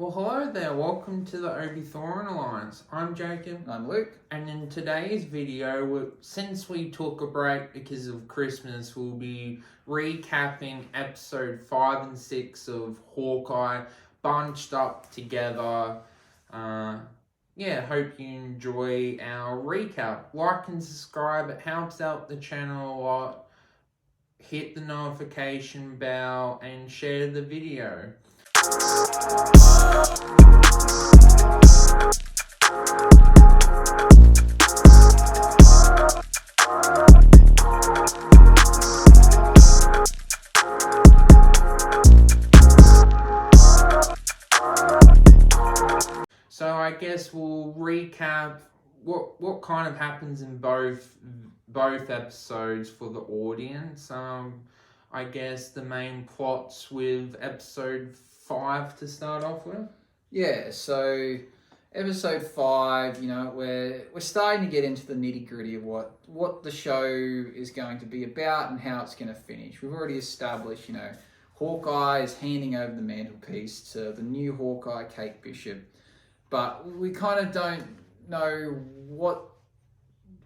Well, hello there. Welcome to the Obi Thorin Alliance. I'm Jacob. I'm Luke. And in today's video, since we took a break because of Christmas, we'll be recapping episode 5 and 6 of Hawkeye, bunched up together. Hope you enjoy our recap. Like and subscribe. It helps out the channel a lot. Hit the notification bell and share the video. So I guess we'll recap what kind of happens in both episodes for the audience. I guess the main plots with episode 5 to start off with. Yeah, so episode 5, we're starting to get into the nitty-gritty of what the show is going to be about and how it's going to finish. We've already established, Hawkeye is handing over the mantelpiece to the new Hawkeye, Kate Bishop, but we kind of don't know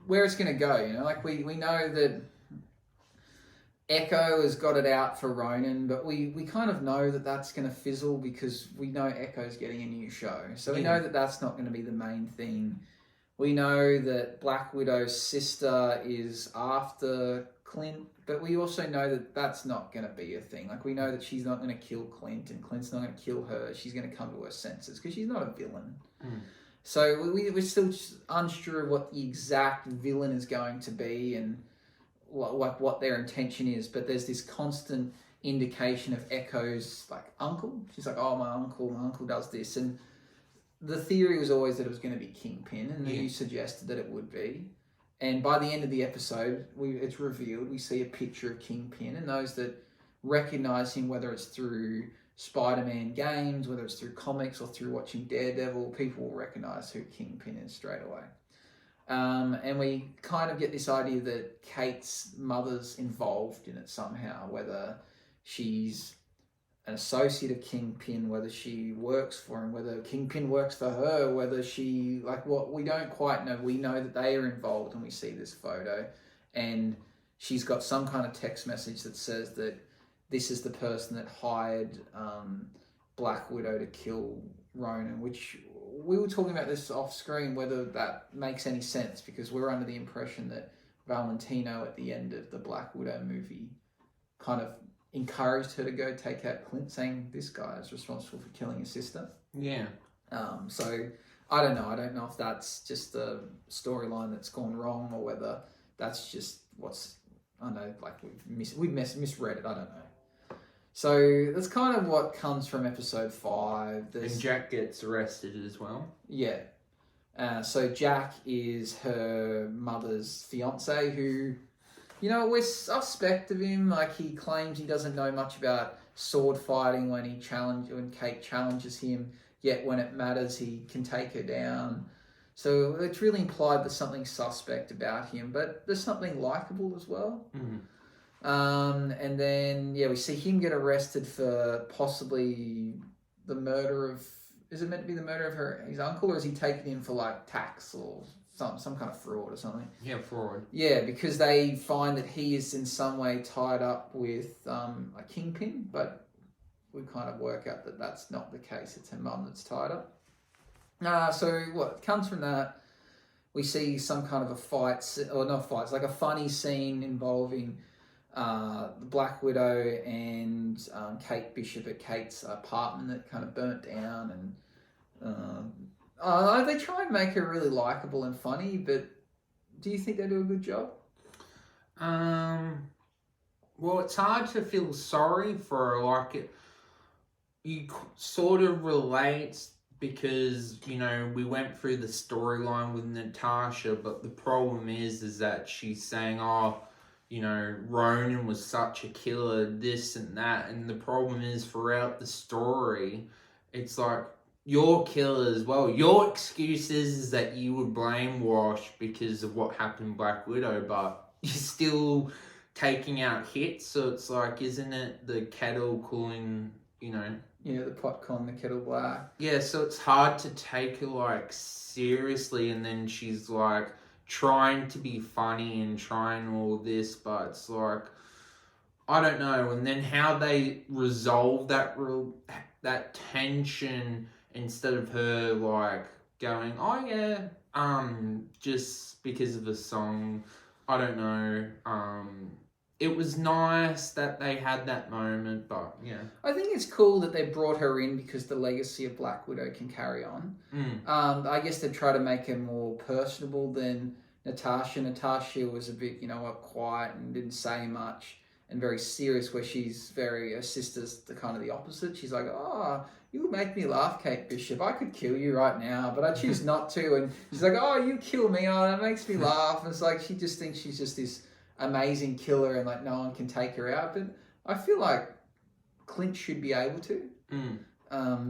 where it's going to go. We know that Echo has got it out for Ronin, but we kind of know that that's going to fizzle because we know Echo's getting a new show. So we know that that's not going to be the main thing. We know that Black Widow's sister is after Clint, but we also know that that's not going to be a thing. We know that she's not going to kill Clint and Clint's not going to kill her. She's going to come to her senses because she's not a villain. So we're still unsure of what the exact villain is going to be and what their intention is, but there's this constant indication of Echo's uncle. She's like, oh, my uncle does this, and the theory was always that it was going to be Kingpin, and you suggested that it would be. And by the end of the episode, it's revealed. We see a picture of Kingpin, and those that recognize him, whether it's through Spider-Man games, whether it's through comics or through watching Daredevil, people will recognize who Kingpin is straight away. And we kind of get this idea that Kate's mother's involved in it somehow, whether she's an associate of Kingpin, whether she works for him, whether Kingpin works for her, whether she, what we don't quite know. We know that they are involved, and we see this photo, and she's got some kind of text message that says that this is the person that hired Black Widow to kill Ronin, which we were talking about this off screen, whether that makes any sense, because we're under the impression that Valentino at the end of the Black Widow movie kind of encouraged her to go take out Clint, saying this guy is responsible for killing his sister. Yeah. So I don't know. I don't know if that's just a storyline that's gone wrong or whether that's just we've misread it. I don't know. So that's kind of what comes from episode 5. And Jack gets arrested as well. Yeah. So Jack is her mother's fiance who, we're suspect of him. He claims he doesn't know much about sword fighting when Kate challenges him, yet when it matters, he can take her down. So it's really implied there's something suspect about him, but there's something likable as well. Mm-hmm. And then, we see him get arrested for possibly the murder of... Is it meant to be the murder of his uncle, or is he taken in for, tax or some kind of fraud or something? Yeah, fraud. Yeah, because they find that he is in some way tied up with a Kingpin, but we kind of work out that that's not the case. It's her mum that's tied up. So what comes from that, we see some kind of a fight, or not fight, it's like a funny scene involving... the Black Widow and Kate Bishop at Kate's apartment that kind of burnt down, and they try and make her really likable and funny, but do you think they do a good job? Well, it's hard to feel sorry for her. You sort of relate because, we went through the storyline with Natasha, but the problem is that she's saying, Ronin was such a killer, this and that. And the problem is, throughout the story, it's you're killer as well. Your excuse is that you were brainwashed because of what happened in Black Widow, but you're still taking out hits. So it's isn't it the kettle cooling, Yeah, the pot calling the kettle black. Yeah, so it's hard to take her like seriously, and then she's like trying to be funny and trying all this, but it's like I don't know. And then how they resolve that tension instead of her like going, oh yeah, just because of a song. I don't know. It was nice that they had that moment, but yeah. I think it's cool that they brought her in because the legacy of Black Widow can carry on. I guess they try to make her more personable than Natasha. Natasha was a bit, quiet and didn't say much and very serious, where she's her sister's the kind of the opposite. She's like, oh, you make me laugh, Kate Bishop. I could kill you right now, but I choose not to. And she's like, oh, you kill me. Oh, that makes me laugh. And it's like she just thinks she's just this amazing killer and like no one can take her out. But I feel like Clint should be able to. So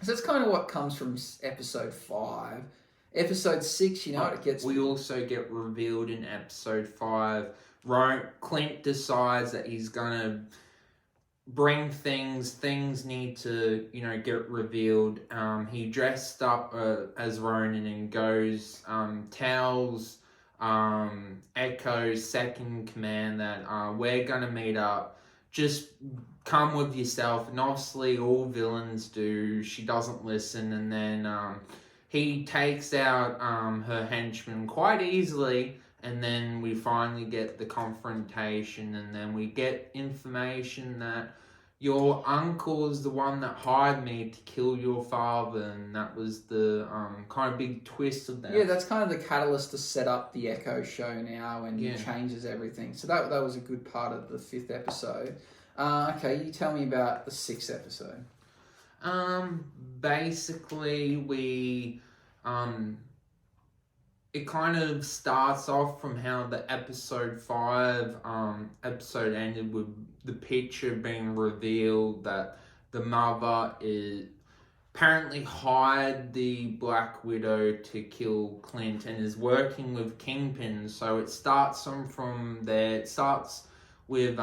that's kind of what comes from episode 5. Episode 6, it gets... We also get revealed in episode 5. Clint decides that he's going to bring things need to, get revealed. He dressed up as Ronin and goes, tells Echo's second command that we're going to meet up. Just come with yourself. And obviously all villains do. She doesn't listen. And then he takes out her henchman quite easily. And then we finally get the confrontation. And then we get information that your uncle is the one that hired me to kill your father. And that was the kind of big twist of that. Yeah, that's kind of the catalyst to set up the Echo show now and changes everything. So that was a good part of the 5th episode. Okay, you tell me about the 6th episode. Basically, we... it kind of starts off from how the episode 5 episode ended with the picture being revealed that the mother is apparently hired the Black Widow to kill Clint and is working with Kingpin. So it starts from there. It starts with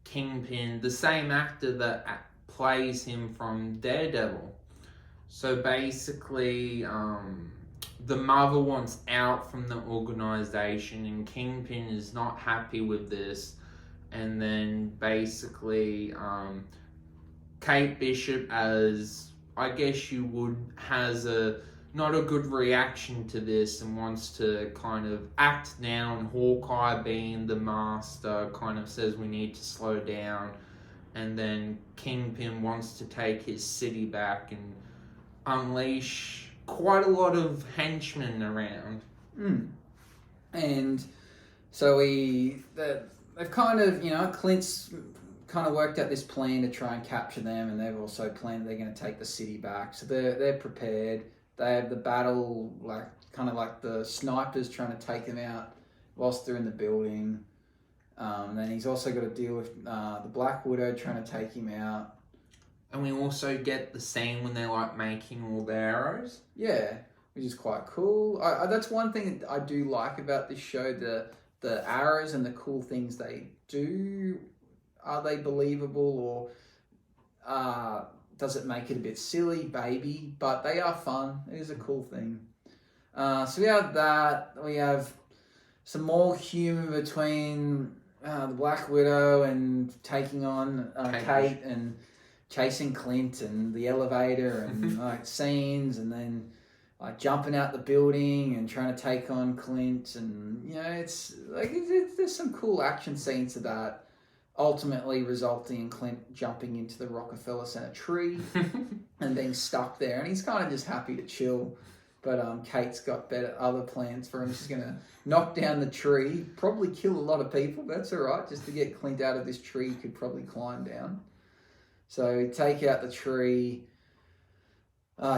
Kingpin, the same actor that plays him from Daredevil. So basically, the mother wants out from the organization and Kingpin is not happy with this. And then basically, Kate Bishop, as I guess you would, has not a good reaction to this and wants to kind of act down. Hawkeye, being the master, kind of says we need to slow down. And then Kingpin wants to take his city back and unleash quite a lot of henchmen around. And so they've kind of, Clint's kind of worked out this plan to try and capture them, and they've also planned they're going to take the city back. So they're prepared. They have the battle, kind of like the snipers trying to take them out whilst they're in the building. Then he's also got to deal with the Black Widow trying to take him out. And we also get the scene when they're like making all the arrows. Yeah, which is quite cool. That's one thing that I do like about this show, the arrows and the cool things they do. Are they believable, or does it make it a bit silly? Maybe, but they are fun. It is a cool thing. So we have that. We have some more humour between the Black Widow and taking on Kate and chasing Clint and the elevator and like scenes, and then like jumping out the building and trying to take on Clint, and it's like there's some cool action scenes to that, ultimately resulting in Clint jumping into the Rockefeller Center tree and being stuck there, and he's kind of just happy to chill. But Kate's got other plans for him. She's gonna knock down the tree, probably kill a lot of people. But that's all right, just to get Clint out of this tree he could probably climb down. So take out the tree.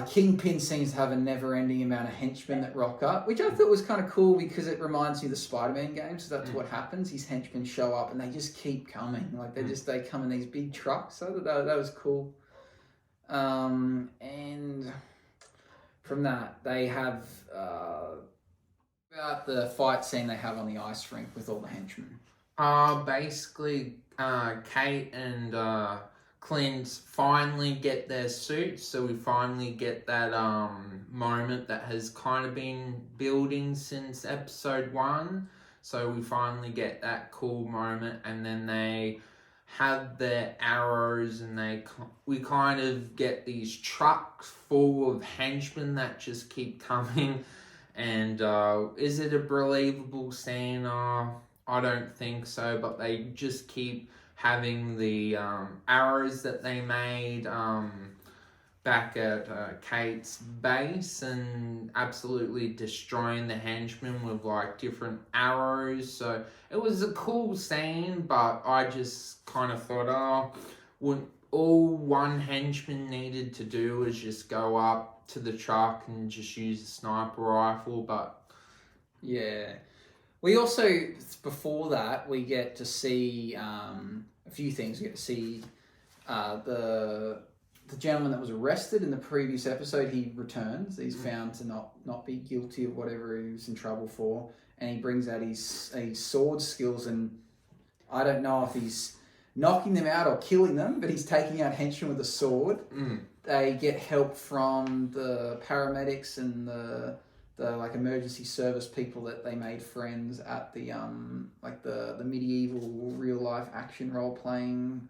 Kingpin seems to have a never-ending amount of henchmen that rock up, which I thought was kind of cool because it reminds me of the Spider-Man games. So that's what happens. His henchmen show up and they just keep coming. Like they come in these big trucks. So that was cool. And from that, they have about the fight scene they have on the ice rink with all the henchmen. Basically, Kate and Clint finally get their suits, so we finally get that moment that has kind of been building since episode 1. So we finally get that cool moment, and then they have their arrows, and we kind of get these trucks full of henchmen that just keep coming. And is it a believable scene? I don't think so, but they just keep having the arrows that they made back at Kate's base and absolutely destroying the henchmen with like different arrows. So it was a cool scene, but I just kind of thought, all one henchman needed to do was just go up to the truck and just use a sniper rifle. But yeah. We also, before that, we get to see a few things. We get to see the gentleman that was arrested in the previous episode. He returns. He's found to not be guilty of whatever he was in trouble for, and he brings out his sword skills. And I don't know if he's knocking them out or killing them, but he's taking out henchmen with a sword. They get help from the paramedics and the like emergency service people that they made friends at the the medieval real life action role playing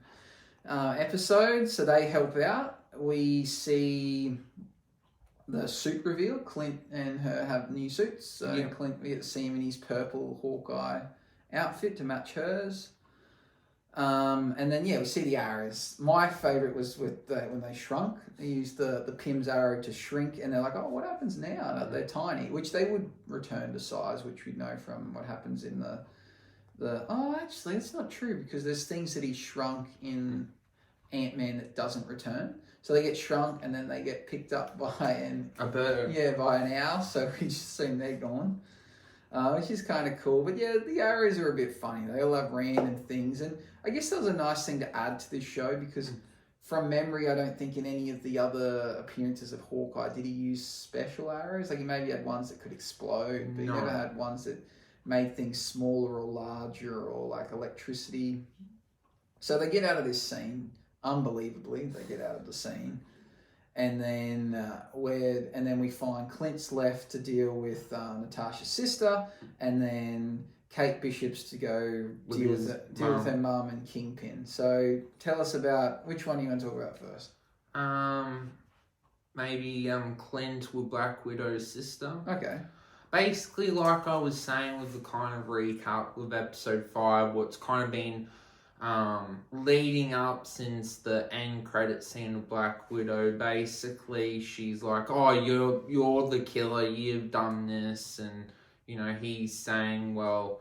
episode. So they help out. We see the suit reveal. Clint and her have new suits. So Clint, we get to see him in his purple Hawkeye outfit to match hers. And then we see the arrows. My favourite was with when they shrunk. They used the Pym's arrow to shrink, and they're like, oh, what happens now? They're tiny, which they would return to size, which we know from what happens in actually it's not true, because there's things that he shrunk in Ant-Man that doesn't return. So they get shrunk and then they get picked up by a bird. Yeah, by an owl. So we just assume they're gone. Which is kind of cool. But yeah, the arrows are a bit funny. They all have random things. And I guess that was a nice thing to add to this show, because from memory, I don't think in any of the other appearances of Hawkeye did he use special arrows. Like, he maybe had ones that could explode, but he never had ones that made things smaller or larger or like electricity. So they get out of this scene. Unbelievably, they get out of the scene. And then we find Clint's left to deal with Natasha's sister, and then Kate Bishop's to go deal with her mum and Kingpin. So tell us about, which one you want to talk about first? Maybe Clint with Black Widow's sister. Okay. Basically, like I was saying with the kind of recap with episode 5, what's kind of been leading up since the end credit scene of Black Widow. Basically, she's like, oh, you're the killer, you've done this, and he's saying, well,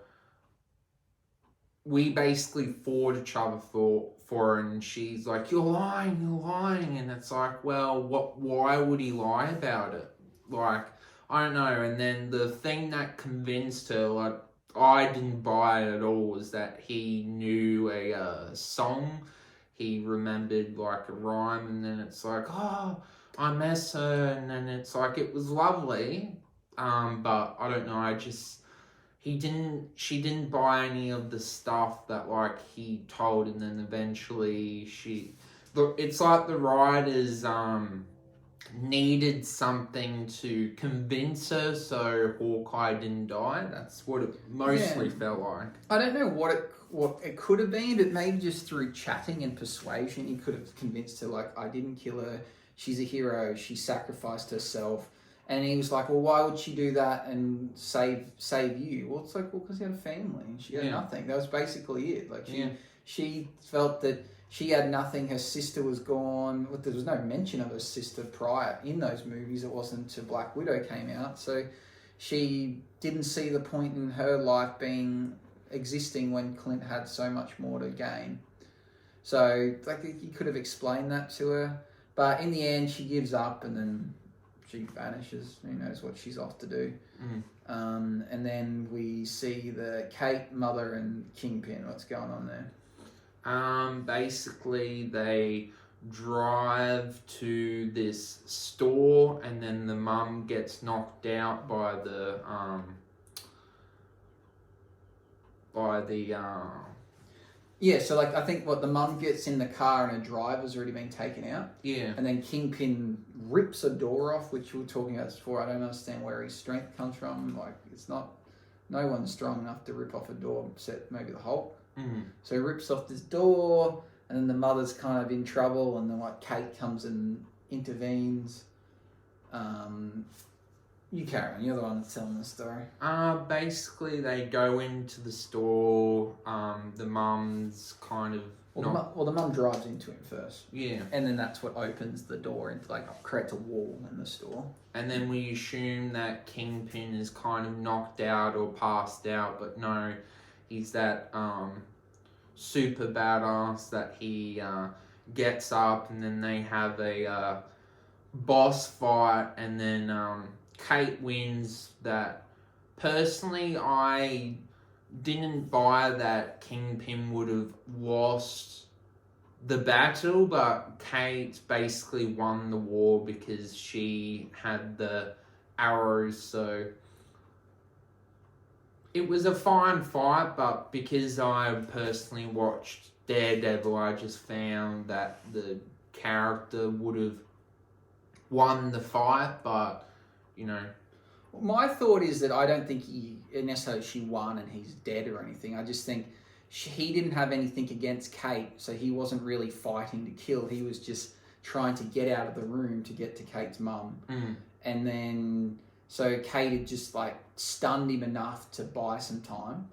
we basically fought each other for her, and she's like, you're lying, and it's like, well, why would he lie about it? Like, I don't know. And then the thing that convinced her, like, I didn't buy it at all, was that he knew a song. He remembered like a rhyme, and then it's like, oh, I miss her, and then it's like, it was lovely, but I don't know, she didn't buy any of the stuff that like he told, and then eventually it's like the writers needed something to convince her so Hawkeye didn't die. That's what it mostly felt like. I don't know what it could have been, but maybe just through chatting and persuasion, he could have convinced her, like, I didn't kill her, she's a hero, she sacrificed herself. And he was like, well, why would she do that and save you? Well, it's like, well, because he had a family and she had nothing. That was basically it. Like, she felt that she had nothing. Her sister was gone. There was no mention of her sister prior in those movies. It wasn't until Black Widow came out. So she didn't see the point in her life existing when Clint had so much more to gain. So like, he could have explained that to her. But in the end, she gives up, and then she vanishes. Who knows what she's off to do. And then we see the Kate, Mother, and Kingpin. What's going on there? Basically, they drive to this store, and then the mum gets knocked out by the Yeah, so like I think what the mum gets in the car and her driver's already been taken out. Yeah. And then Kingpin rips a door off, which we were talking about this before. I don't understand where his strength comes from. Like, it's not... No one's strong enough to rip off a door, except maybe the Hulk. So he rips off this door, and then the mother's kind of in trouble, and then like Kate comes and intervenes. You carry on. You're the one that's telling the story. Basically, they go into the store. The mum's kind of... the mum drives into him first. Yeah. And then that's what opens the door into, like, creates a wall in the store. And then we assume that Kingpin is kind of knocked out or passed out, but no, he's that super badass that he gets up, and then they have a boss fight, and then Kate wins. That personally, I didn't buy that Kingpin would have lost the battle, but Kate basically won the war because she had the arrows, so it was a fine fight. But because I personally watched Daredevil, I just found that the character would have won the fight, but you know. My thought is that I don't think she won and he's dead or anything. I just think he didn't have anything against Kate, so he wasn't really fighting to kill. He was just trying to get out of the room to get to Kate's mum. And then, so Kate had just like stunned him enough to buy some time.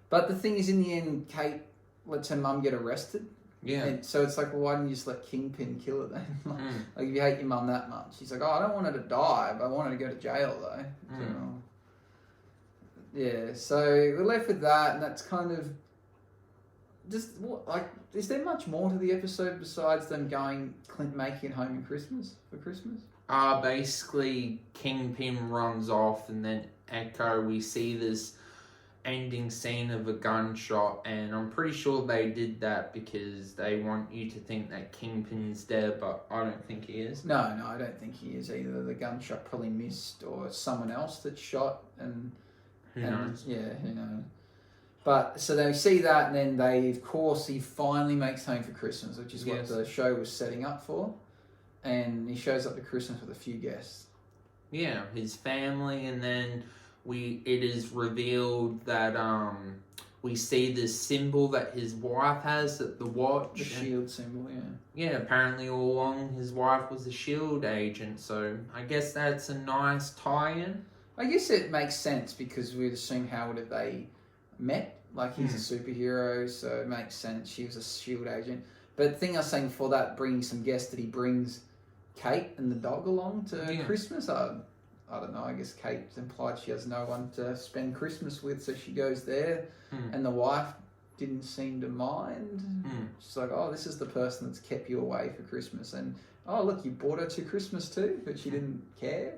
But the thing is, in the end, Kate lets her mum get arrested. Yeah. And so it's like, well, why didn't you just let Kingpin kill her then? Like, if you hate your mum that much. She's like, oh, I don't want her to die, but I want her to go to jail, though. So, yeah, so we're left with that, and that's kind of... Just, what, like, is there much more to the episode besides them making it home for Christmas? Basically, Kingpin runs off, and then Echo, we see this ending scene of a gunshot, and I'm pretty sure they did that because they want you to think that Kingpin's dead, but I don't think he is. No, I don't think he is either. The gunshot probably missed, or someone else that shot, and who knows? Yeah, who knows. But so they see that, and then he finally makes home for Christmas, which is what the show was setting up for, and he shows up to Christmas with a few guests. Yeah, his family, and then it is revealed that we see this symbol that his wife has at the watch. The shield symbol, yeah. Yeah, apparently all along his wife was a shield agent, so I guess that's a nice tie-in. I guess it makes sense because we'd assume how would have they met? Like, he's a superhero, so it makes sense. She was a shield agent. But the thing I was saying before that, bringing some guests, that he brings Kate and the dog along to Christmas. I don't know, I guess Kate's implied she has no one to spend Christmas with, so she goes there, and the wife didn't seem to mind. She's like, oh, this is the person that's kept you away for Christmas, and oh, look, you brought her to Christmas too, but she didn't care.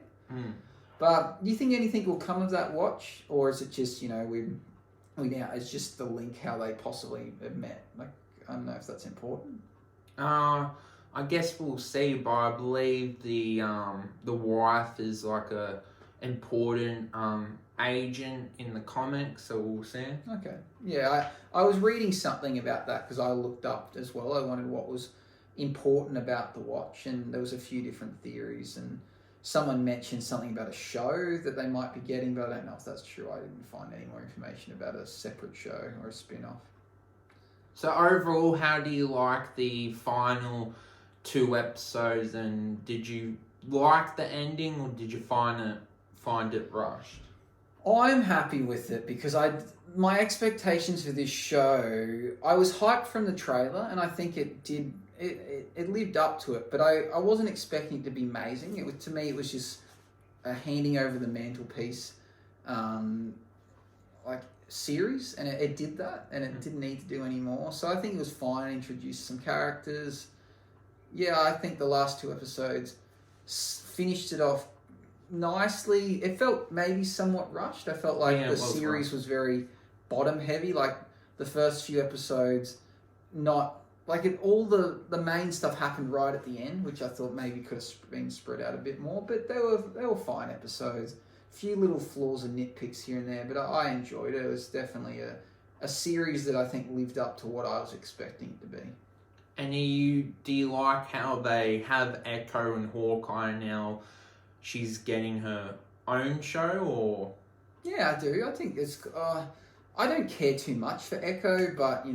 But do you think anything will come of that watch, or is it just, you know, it's just the link how they possibly have met? Like, I don't know if that's important. I guess we'll see, but I believe the wife is like a important agent in the comics, so we'll see. Okay. Yeah, I was reading something about that because I looked up as well. I wondered what was important about the watch, and there was a few different theories, and someone mentioned something about a show that they might be getting, but I don't know if that's true. I didn't find any more information about a separate show or a spin-off. So overall, how do you like the final 2 episodes, and did you like the ending, or did you find it rushed? I'm happy with it because my expectations for this show, I was hyped from the trailer, and I think it lived up to it, but I wasn't expecting it to be amazing. To me, it was just a handing over the mantelpiece series, and it did that, and it didn't need to do any more. So I think it was fine. It introduced some characters. Yeah, I think the last 2 episodes finished it off nicely. It felt maybe somewhat rushed. I felt like the series was very bottom heavy. Like the first few episodes, all the main stuff happened right at the end, which I thought maybe could have been spread out a bit more. But they were fine episodes. A few little flaws and nitpicks here and there, but I enjoyed it. It was definitely a series that I think lived up to what I was expecting it to be. And do you like how they have Echo and Hawkeye now? She's getting her own show, or? Yeah, I do. I think it's. I don't care too much for Echo, but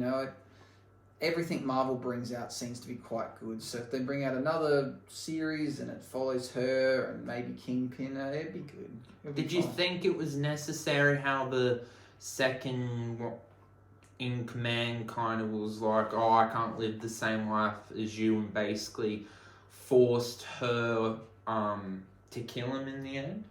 everything Marvel brings out seems to be quite good. So if they bring out another series and it follows her and maybe Kingpin, it'd be good. Did you think it was necessary how the second in command kind of was like, oh, I can't live the same life as you, and basically forced her to kill him in the end?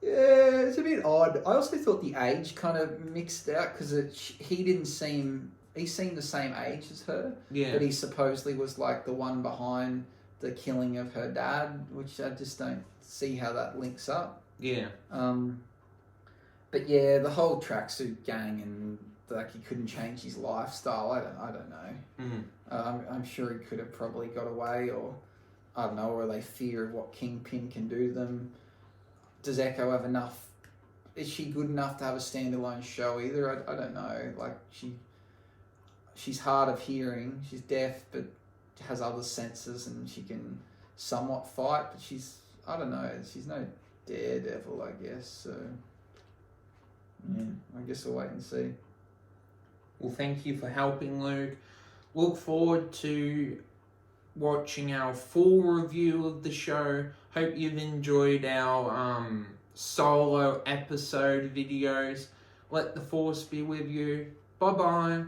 Yeah, it's a bit odd. I also thought the age kind of mixed out because he seemed the same age as her. Yeah. But he supposedly was like the one behind the killing of her dad, which I just don't see how that links up. Yeah. But yeah, the whole tracksuit gang and like he couldn't change his lifestyle. I don't know. I'm sure he could have probably got away, or I don't know, or they fear of what Kingpin can do to them. Does Echo have enough? Is she good enough to have a standalone show either? I don't know. Like she's hard of hearing. She's deaf, but has other senses, and she can somewhat fight. But I don't know. She's no Daredevil, I guess. So yeah, I guess we'll wait and see. Well, thank you for helping, Luke. Look forward to watching our full review of the show. Hope you've enjoyed our solo episode videos. Let the force be with you. Bye-bye.